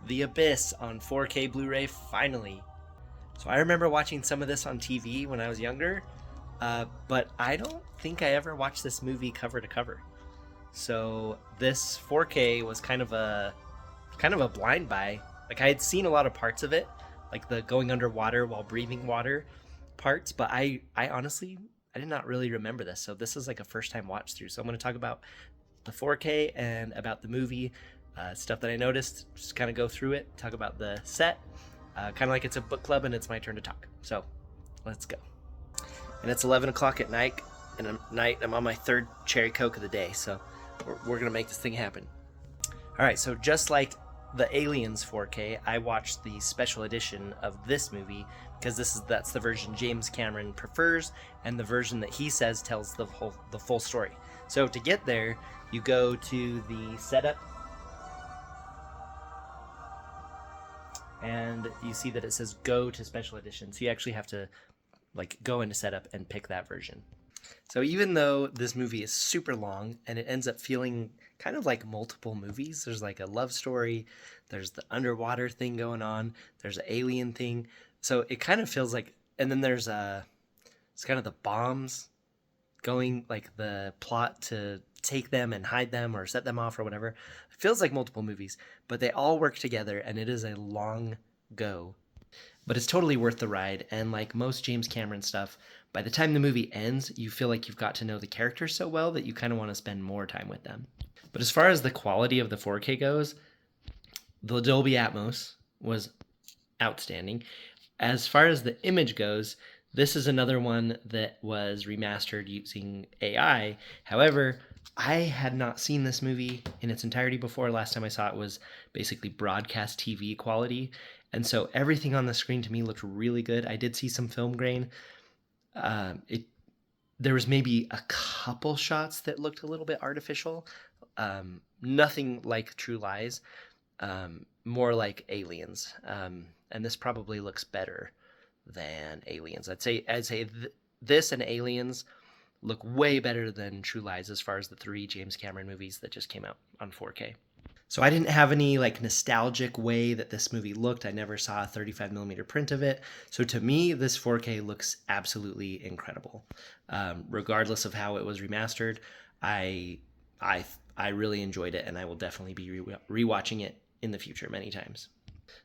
The Abyss on 4K Blu-ray finally. So I remember watching some of this on TV when I was younger, but I don't think I ever watched this movie cover to cover. So this 4K was kind of a blind buy. Like I had seen a lot of parts of it, like the going underwater while breathing water parts, but I honestly I did not really remember this. So this is like a first time watch through. So I'm going to talk about the 4K and about the movie, stuff that I noticed. Just kind of go through it, talk about the set, kind of like it's a book club, and it's my turn to talk. So let's go. And it's 11 o'clock at night, and I'm on my third cherry coke of the day. So we're gonna make this thing happen. All right. So just like the Aliens 4K, I watched the special edition of this movie because that's the version James Cameron prefers and the version that he says tells the full story. So to get there, you go to the setup and you see that it says go to special edition. So you actually have to like go into setup and pick that version. So even though this movie is super long and it ends up feeling kind of like multiple movies, there's like a love story, there's the underwater thing going on, there's an alien thing. So it kind of feels like, and then it's kind of the bombs going, like the plot to take them and hide them or set them off or whatever. It feels like multiple movies, but they all work together and it is a long go. But it's totally worth the ride, and like most James Cameron stuff, by the time the movie ends, you feel like you've got to know the characters so well that you kind of want to spend more time with them. But as far as the quality of the 4K goes, the Dolby Atmos was outstanding. As far as the image goes, this is another one that was remastered using AI. However, I had not seen this movie in its entirety before. Last time I saw it was basically broadcast TV quality. And so everything on the screen to me looked really good. I did see some film grain. There was maybe a couple shots that looked a little bit artificial. Nothing like True Lies. More like Aliens. And this probably looks better than Aliens. I'd say this and Aliens look way better than True Lies as far as the three James Cameron movies that just came out on 4K. So I didn't have any like nostalgic way that this movie looked. I never saw a 35 millimeter print of it. So to me, this 4K looks absolutely incredible. Regardless of how it was remastered, I really enjoyed it, and I will definitely be rewatching it in the future many times.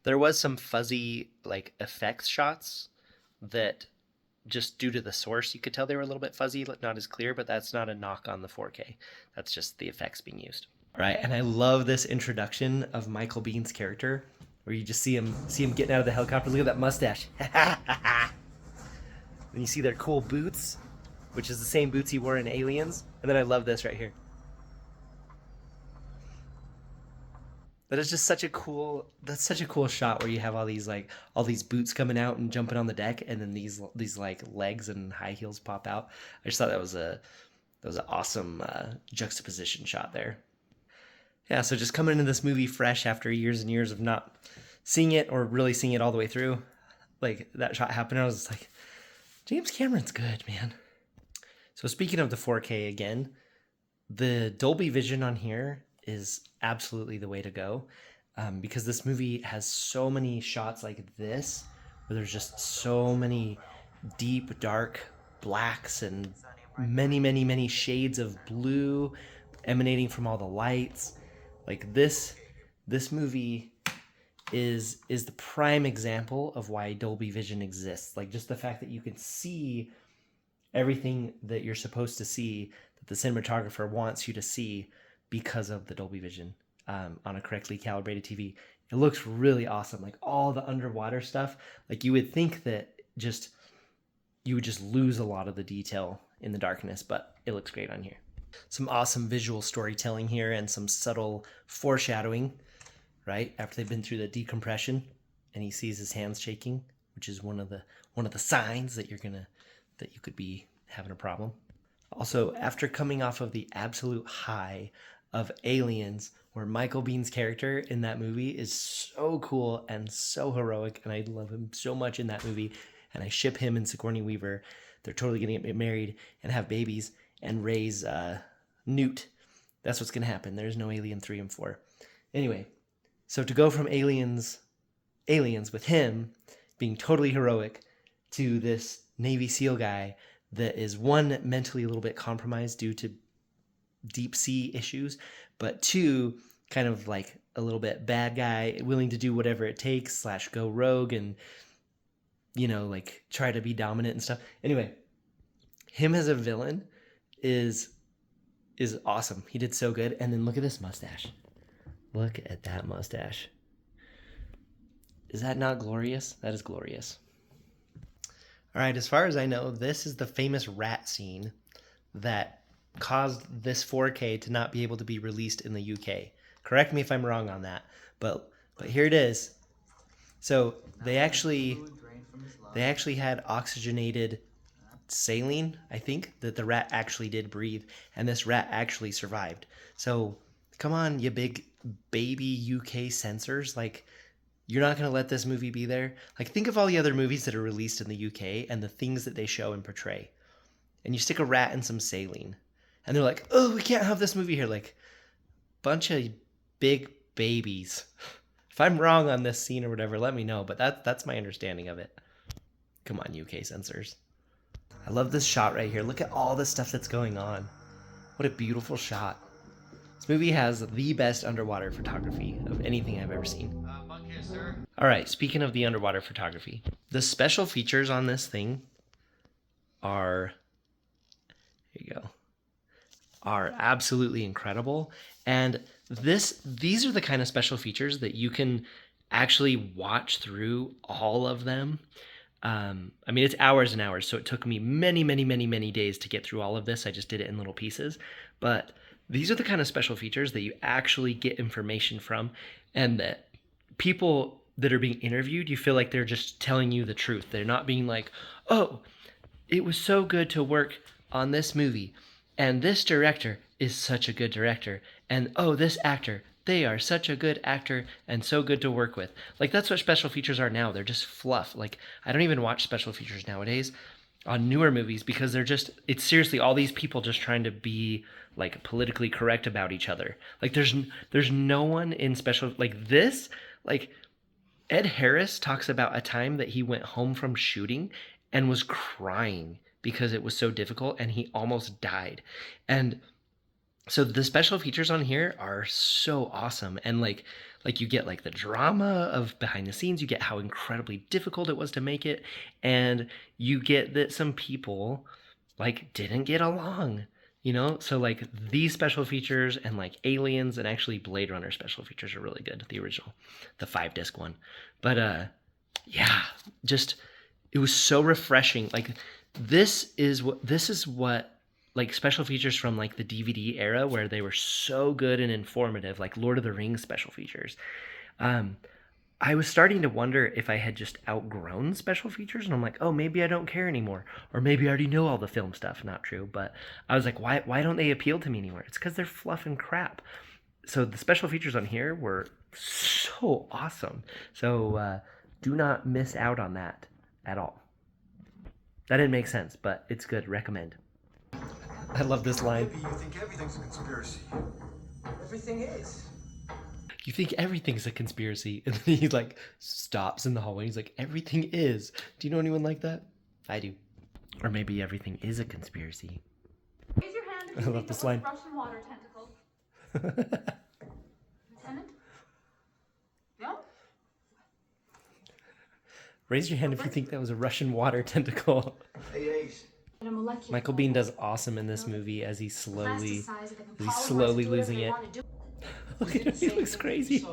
There was some fuzzy like effects shots that just due to the source, you could tell they were a little bit fuzzy, not as clear, but that's not a knock on the 4K. That's just the effects being used. Right, and I love this introduction of Michael Bihn's character, where you just see him getting out of the helicopter. Look at that mustache. And you see their cool boots, which is the same boots he wore in Aliens. And then I love this right here. That is just such a cool shot where you have all these boots coming out and jumping on the deck, and then these like legs and high heels pop out. I just thought that was an awesome juxtaposition shot there. Yeah, so just coming into this movie fresh after years and years of not seeing it or really seeing it all the way through, like that shot happened, I was just like, James Cameron's good, man. So speaking of the 4K again, the Dolby Vision on here is absolutely the way to go, because this movie has so many shots like this, where there's just so many deep, dark blacks and many, many, many shades of blue emanating from all the lights. Like this movie is the prime example of why Dolby Vision exists. Like just the fact that you can see everything that you're supposed to see, that the cinematographer wants you to see because of the Dolby Vision on a correctly calibrated TV. It looks really awesome. Like all the underwater stuff, like you would think that you would just lose a lot of the detail in the darkness, but it looks great on here. Some awesome visual storytelling here and some subtle foreshadowing, right? After they've been through the decompression and he sees his hands shaking, which is one of the signs that you could be having a problem. Also, after coming off of the absolute high of Aliens, where Michael Bihn's character in that movie is so cool and so heroic, and I love him so much in that movie, and I ship him and Sigourney Weaver. They're totally going to get married and have babies and raise Newt. That's what's going to happen. There's no Alien 3 and 4. Anyway, So to go from aliens with him being totally heroic to this Navy SEAL guy that is, one, mentally a little bit compromised due to deep sea issues, but two, kind of like a little bit bad guy, willing to do whatever it takes / go rogue and, you know, like try to be dominant and stuff. Anyway, him as a villain is awesome. He did so good. And then look at this mustache. Look at that mustache. Is that not glorious? That is glorious. All right, as far as I know, this is the famous rat scene that caused this 4K to not be able to be released in the UK. Correct me if I'm wrong on that, but here it is. So they actually had oxygenated saline, I think, that the rat actually did breathe, and this rat actually survived. So come on, you big baby UK censors, like, you're not going to let this movie be there? Like, think of all the other movies that are released in the UK and the things that they show and portray. And you stick a rat in some saline. And they're like, oh, we can't have this movie here. Like, bunch of big babies. If I'm wrong on this scene or whatever, let me know. But that's my understanding of it. Come on, UK censors. I love this shot right here. Look at all the stuff that's going on. What a beautiful shot. This movie has the best underwater photography of anything I've ever seen. All right, speaking of the underwater photography, the special features on this thing are, here you go, are absolutely incredible. And these are the kind of special features that you can actually watch through all of them. I mean, it's hours and hours, so it took me many days to get through all of this. I just did it in little pieces. But these are the kind of special features that you actually get information from, and that people that are being interviewed, you feel like they're just telling you the truth. They're not being like, oh, it was so good to work on this movie, and this director is such a good director, and oh, this actor, they are such a good actor and so good to work with. Like, that's what special features are now. They're just fluff. Like, I don't even watch special features nowadays on newer movies because they're just, it's seriously all these people just trying to be like politically correct about each other. Like, there's no one in special, like this, like Ed Harris talks about a time that he went home from shooting and was crying because it was so difficult and he almost died. And so the special features on here are so awesome. And like you get like the drama of behind the scenes, you get how incredibly difficult it was to make it, and you get that some people like didn't get along, you know? So like these special features and like Aliens and actually Blade Runner special features are really good, the original, the 5-disc one. But yeah, just it was so refreshing. Like this is what like special features from like the DVD era where they were so good and informative, like Lord of the Rings special features. I was starting to wonder if I had just outgrown special features, and I'm like, oh, maybe I don't care anymore, or maybe I already know all the film stuff. Not true, but I was like, why don't they appeal to me anymore? It's because they're fluff and crap. So the special features on here were so awesome. So do not miss out on that at all. That didn't make sense, but it's good. Recommend. I love this line. Maybe you think everything's a conspiracy. Everything is. You think everything's a conspiracy, and then he like stops in the hallway. He's like, everything is. Do you know anyone like that? I do. Or maybe everything is a conspiracy. Raise your hand if you I love think this that line. was Russian water tentacle. Lieutenant? No? Raise your hand if you think that was a Russian water tentacle. Hey, Ace. Michael Biehn does awesome in this movie as he's slowly losing it. Look at him, he looks crazy.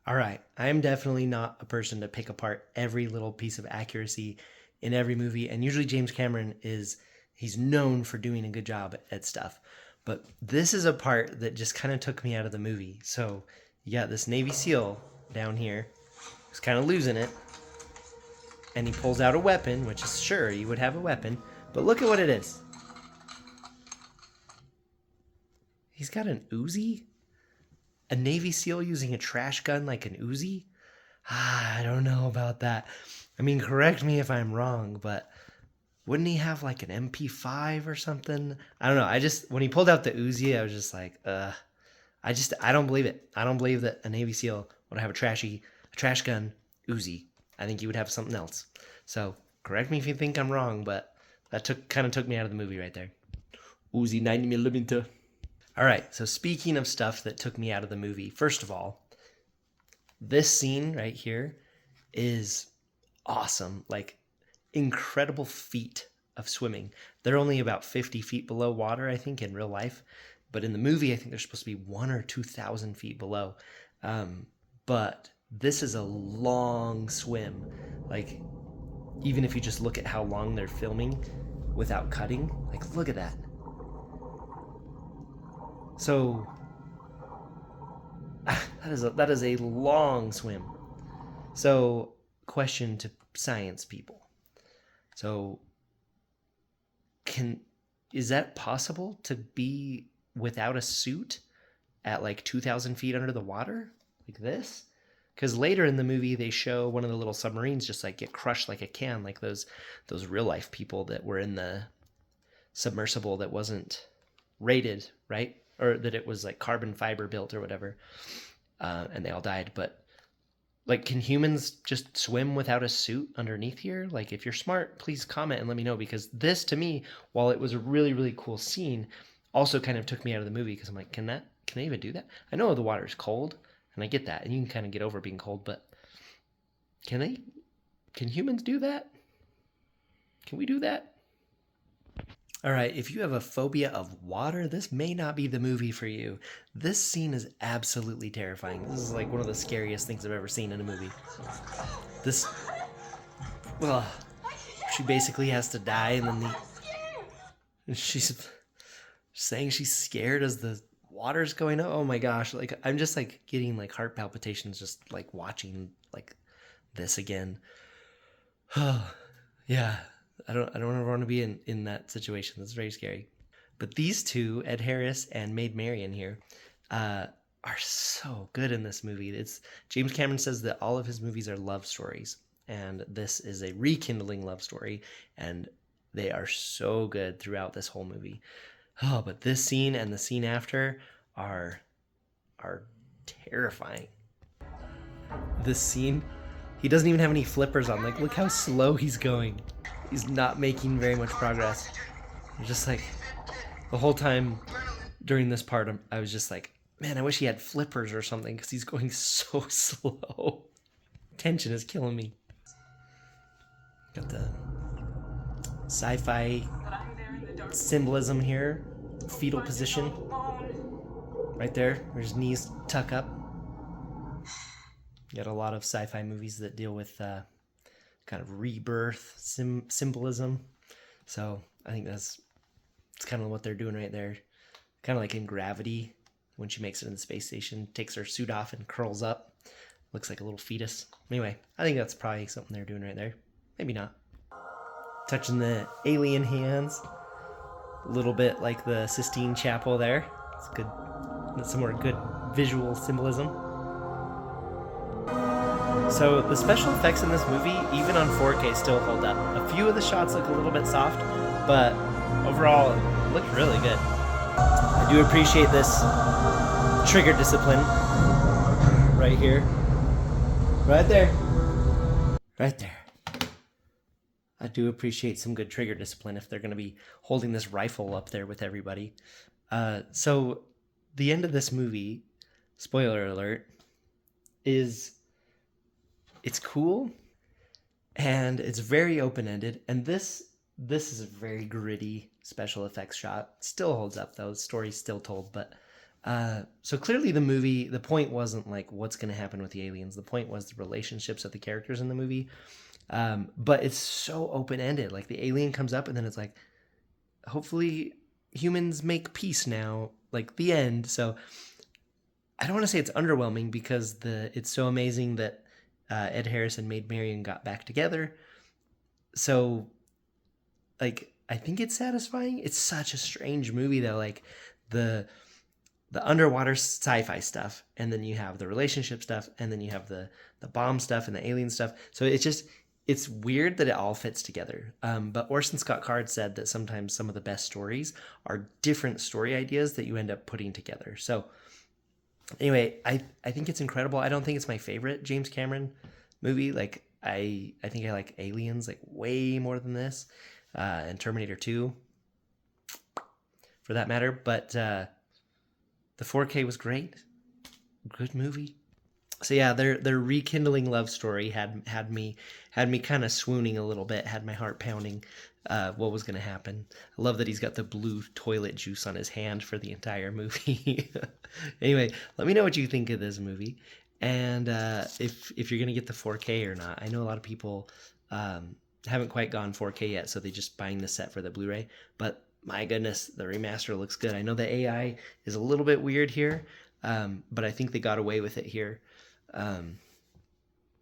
All right, I am definitely not a person to pick apart every little piece of accuracy in every movie, and usually James Cameron he's known for doing a good job at stuff. But this is a part that just kind of took me out of the movie. So you got this Navy SEAL down here who's kind of losing it, and he pulls out a weapon, which is sure he would have a weapon, but look at what it is. He's got an Uzi? A Navy SEAL using a trash gun like an Uzi? I don't know about that. I mean, correct me if I'm wrong, but wouldn't he have like an MP5 or something? I don't know. When he pulled out the Uzi, I was just like, I don't believe it. I don't believe that a Navy SEAL would have a trash gun, Uzi. I think he would have something else. So correct me if you think I'm wrong, but that kind of took me out of the movie right there. Uzi 90 millimeter. All right. So speaking of stuff that took me out of the movie, first of all, this scene right here is awesome. Like incredible feat of swimming. They're only about 50 feet below water, I think, in real life. But in the movie, I think they're supposed to be 1,000 or 2,000 feet below. But this is a long swim. Like, even if you just look at how long they're filming without cutting, like, look at that. So, that is a long swim. So, question to science people. So, is that possible to be without a suit at like 2,000 feet under the water like this? Because later in the movie they show one of the little submarines just like get crushed like a can, like those real life people that were in the submersible that wasn't rated, right? Or that it was like carbon fiber built or whatever, and they all died. But like, can humans just swim without a suit underneath here? Like, if you're smart, please comment and let me know, because this, to me, while it was a really, really cool scene, also kind of took me out of the movie because I'm like, can they even do that? I know the water is cold, and I get that, and you can kind of get over being cold, but can humans do that? Can we do that? All right, if you have a phobia of water, this may not be the movie for you. This scene is absolutely terrifying. This is like one of the scariest things I've ever seen in a movie. This, well, she basically has to die, and then she's saying she's scared as the water's going up. Oh my gosh, like I'm just like getting like heart palpitations just like watching like this again. Yeah. I don't ever want to be in that situation. That's very scary. But these two, Ed Harris and Maid Marian here, are so good in this movie. It's James Cameron says that all of his movies are love stories, and this is a rekindling love story, and they are so good throughout this whole movie. Oh, but this scene and the scene after are terrifying. This scene, he doesn't even have any flippers on. Like, look how slow he's going. He's not making very much progress. Just like the whole time during this part, I was just like, man, I wish he had flippers or something because he's going so slow. Tension is killing me. Got the sci-fi symbolism here. Fetal position. Right there, where his knees tuck up. You got a lot of sci-fi movies that deal with kind of rebirth symbolism. So I think it's kind of what they're doing right there. Kind of like in Gravity, when she makes it in the space station, takes her suit off and curls up. Looks like a little fetus. Anyway, I think that's probably something they're doing right there. Maybe not. Touching the alien hands. A little bit like the Sistine Chapel there. It's good. Some more good visual symbolism. So the special effects in this movie, even on 4K, still hold up. A few of the shots look a little bit soft, but overall, it looked really good. I do appreciate this trigger discipline right here. Right there. Right there. I do appreciate some good trigger discipline if they're going to be holding this rifle up there with everybody. So the end of this movie, spoiler alert, is it's cool and it's very open-ended, and this is a very gritty special effects shot. Still holds up though, the story's still told, but so clearly the movie, the point wasn't like what's going to happen with the aliens. The point was the relationships of the characters in the movie. But it's so open-ended. Like the alien comes up and then it's like, hopefully humans make peace now, like the end. So I don't want to say it's underwhelming because it's so amazing that Ed Harris and Maid Marian got back together. So like, I think it's satisfying. It's such a strange movie though. Like the underwater sci-fi stuff, and then you have the relationship stuff, and then you have the bomb stuff and the alien stuff. So it's weird that it all fits together. But Orson Scott Card said that sometimes some of the best stories are different story ideas that you end up putting together. So Anyway, I think it's incredible. I don't think it's my favorite James Cameron movie. Like I think I like Aliens like way more than this, and Terminator 2 for that matter. But the 4K was great. Good movie. So yeah, their rekindling love story had me kind of swooning a little bit, had my heart pounding. What was going to happen? I love that he's got the blue toilet juice on his hand for the entire movie. Anyway, let me know what you think of this movie, and if you're going to get the 4K or not. I know a lot of people haven't quite gone 4K yet, so they're just buying the set for the Blu-ray. But my goodness, the remaster looks good. I know the AI is a little bit weird here, but I think they got away with it here. And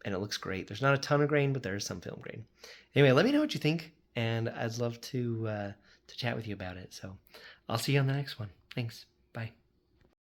it looks great. There's not a ton of grain, but there is some film grain. Anyway, let me know what you think, and I'd love to chat with you about it. So I'll see you on the next one. Thanks.